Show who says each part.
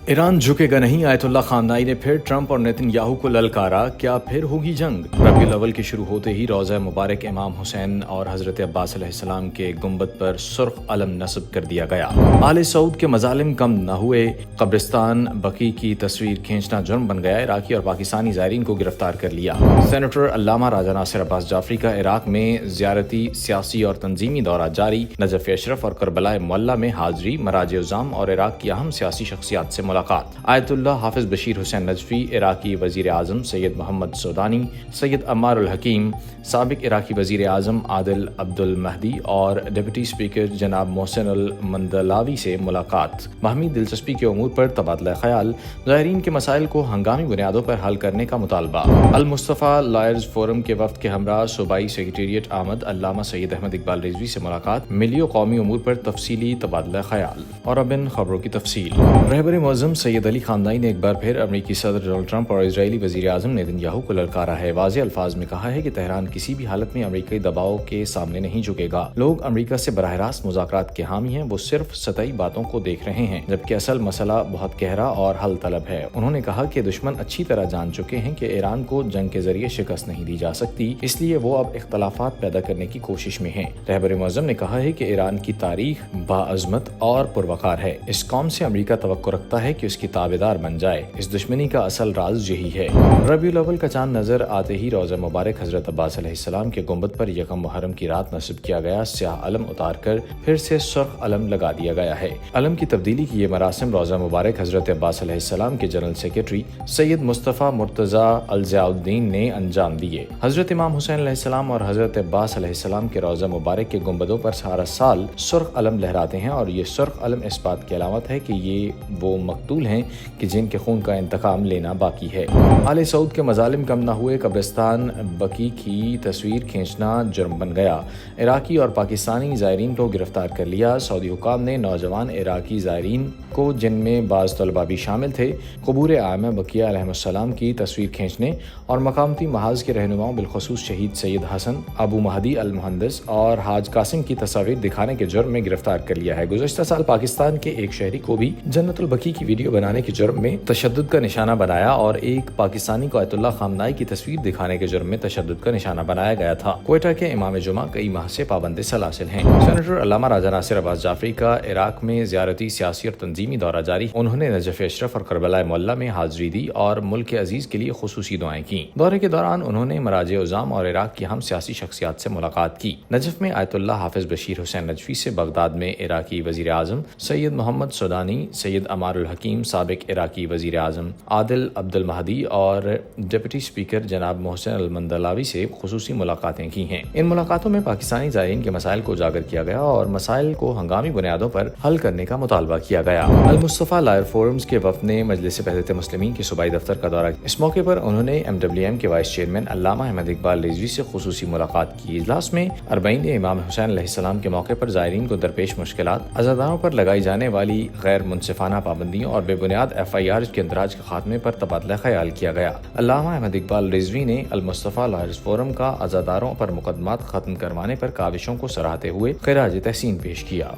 Speaker 1: ایران جھکے گا نہیں، آیت اللہ خامنائی نے پھر ٹرمپ اور نیتن یاہو کو للکارا، کیا پھر ہوگی جنگ؟ ربیع الاول کے شروع ہوتے ہی روضہ مبارک امام حسین اور حضرت عباس علیہ السلام کے گنبد پر سرخ علم نصب کر دیا گیا۔ آل سعود کے مظالم کم نہ ہوئے، قبرستان بقیع کی تصویر کھینچنا جرم بن گیا، عراقی اور پاکستانی زائرین کو گرفتار کر لیا۔ سینیٹر علامہ راجہ ناصر عباس جعفری کا عراق میں زیارتی، سیاسی اور تنظیمی دورہ جاری، نجف اشرف اور کربلا معلیٰ میں حاضری، مراجع عظام اور عراق کی اہم سیاسی شخصیات سے ملاقات۔ آیت اللہ حافظ بشیر حسین نجفی، عراقی وزیر اعظم سید محمد سودانی، سید عمار الحکیم، سابق عراقی وزیر اعظم عادل عبد المہدی اور ڈپٹی اسپیکر جناب محسن المندلاوی سے ملاقات، باہمی دلچسپی کے امور پر تبادلہ خیال، زائرین کے مسائل کو ہنگامی بنیادوں پر حل کرنے کا مطالبہ۔ المصطفیٰ لائرز فورم کے وفد کے ہمراہ صوبائی سیکریٹریٹ آمد، علامہ سید احمد اقبال رضوی سے ملاقات، ملی و قومی امور پر تفصیلی تبادلہ خیال۔ اور اب ان خبروں کی تفصیل۔ رہبر معظم سید علی خامنائی نے ایک بار پھر امریکی صدر ڈونلڈ ٹرمپ اور اسرائیلی وزیر اعظم نیتن یاہو کو للکارا ہے، واضح الفاظ میں کہا ہے کہ تہران کسی بھی حالت میں امریکی دباؤ کے سامنے نہیں جھکے گا۔ لوگ امریکہ سے براہ راست مذاکرات کے حامی ہیں، وہ صرف سطحی باتوں کو دیکھ رہے ہیں، جبکہ اصل مسئلہ بہت گہرا اور حل طلب ہے۔ انہوں نے کہا کہ دشمن اچھی طرح جان چکے ہیں کہ ایران کو جنگ کے ذریعے شکست نہیں دی جا سکتی، اس لیے وہ اب اختلافات پیدا کرنے کی کوشش میں ہیں۔ رہبر معظم نے کہا ہے کہ ایران کی تاریخ باعظمت اور پروقار ہے، اس قوم سے امریکہ توقع رکھتا ہے کہ اس کی تابعدار بن جائے، اس دشمنی کا اصل راز یہی ہے۔ ربیع الاول کا چاند نظر آتے ہی روضہ مبارک حضرت عباس علیہ السلام کے گنبد پر یکم محرم کی رات نصب کیا گیا سیاہ علم اتار کر پھر سے سرخ علم لگا دیا گیا ہے۔ علم کی تبدیلی کی یہ مراسم روضہ مبارک حضرت عباس علیہ السلام کے جنرل سیکرٹری سید مصطفیٰ مرتضیٰ الضیاء الدین نے انجام دیے۔ حضرت امام حسین علیہ السلام اور حضرت عباس علیہ السلام کے روضہ مبارک کے گنبدوں پر سارا سال سرخ علم لہراتے ہیں، اور یہ سرخ علم اس بات کی علامت ہے کہ یہ وہ مقتول ہیں کہ جن کے خون کا انتقام لینا باقی ہے۔ آل سعود کے مظالم کم نہ ہوئے، قبرستان بقیع کی تصویر کھینچنا جرم بن گیا، عراقی اور پاکستانی زائرین کو گرفتار کر لیا۔ سعودی حکام نے نوجوان عراقی زائرین کو، جن میں بعض طلباء بھی شامل تھے، قبور عامہ بقیہ علیہ السلام کی تصویر کھینچنے اور مقامتی محاذ کے رہنماؤں بالخصوص شہید سید حسن، ابو مہدی المہندس اور حاج قاسم کی تصاویر دکھانے کے جرم میں گرفتار کر لیا ہے۔ گزشتہ سال پاکستان کے ایک شہری کو بھی جنت البقیع کی ویڈیو بنانے کے جرم میں تشدد کا نشانہ بنایا اور ایک پاکستانی کو آیت اللہ خامنائی کی تصویر دکھانے کے جرم میں تشدد کا نشانہ بنایا گیا تھا۔ کوئٹہ کے امام جمعہ کئی ماہ سے پابند سلاسل ہیں۔ سینیٹر علامہ راجہ ناصر عباس جعفری کا عراق میں زیارتی، سیاسی اور تنظیمی دورہ جاری، انہوں نے نجف اشرف اور کربلا معلیٰ میں حاضری دی اور ملک عزیز کے لیے خصوصی دعائیں کیں۔ دورے کے دوران انہوں نے مراجع عظام اور عراق کی اہم سیاسی شخصیات سے ملاقات کی۔ نجف میں آیت اللہ حافظ بشیر حسین نجفی سے، بغداد میں عراقی وزیر اعظم سید محمد سودانی، سید عمار الحکیم، سابق عراقی وزیر اعظم عادل عبد المہدی اور ڈپٹی اسپیکر جناب محسن المندلاوی سے خصوصی ملاقاتیں کی ہیں۔ ان ملاقاتوں میں پاکستانی زائرین کے مسائل کو اجاگر کیا گیا اور مسائل کو ہنگامی بنیادوں پر حل کرنے کا مطالبہ کیا گیا۔ المصطفیٰ لائر فورمز کے وفد نے مجلس وحدت مسلمین کے صوبائی دفتر کا دورہ کیا۔ اس موقع پر انہوں نے MWM کے وائس چیئرمین علامہ احمد اقبال رضوی سے خصوصی ملاقات کی۔ اجلاس میں اربعین امام حسین علیہ السلام کے موقع پر زائرین کو درپیش مشکلات، عزاداروں پر لگائی جانے والی غیر منصفانہ پابندیوں اور بے بنیاد FIRs کے اندراج کے خاتمے پر تبادلہ خیال کیا گیا۔ علامہ احمد اقبال رضوی نے المصطفیٰ لائرز فورم کا عزاداروں پر مقدمات ختم کروانے پر کاوشوں کو سراہتے ہوئے خراج تحسین پیش کیا۔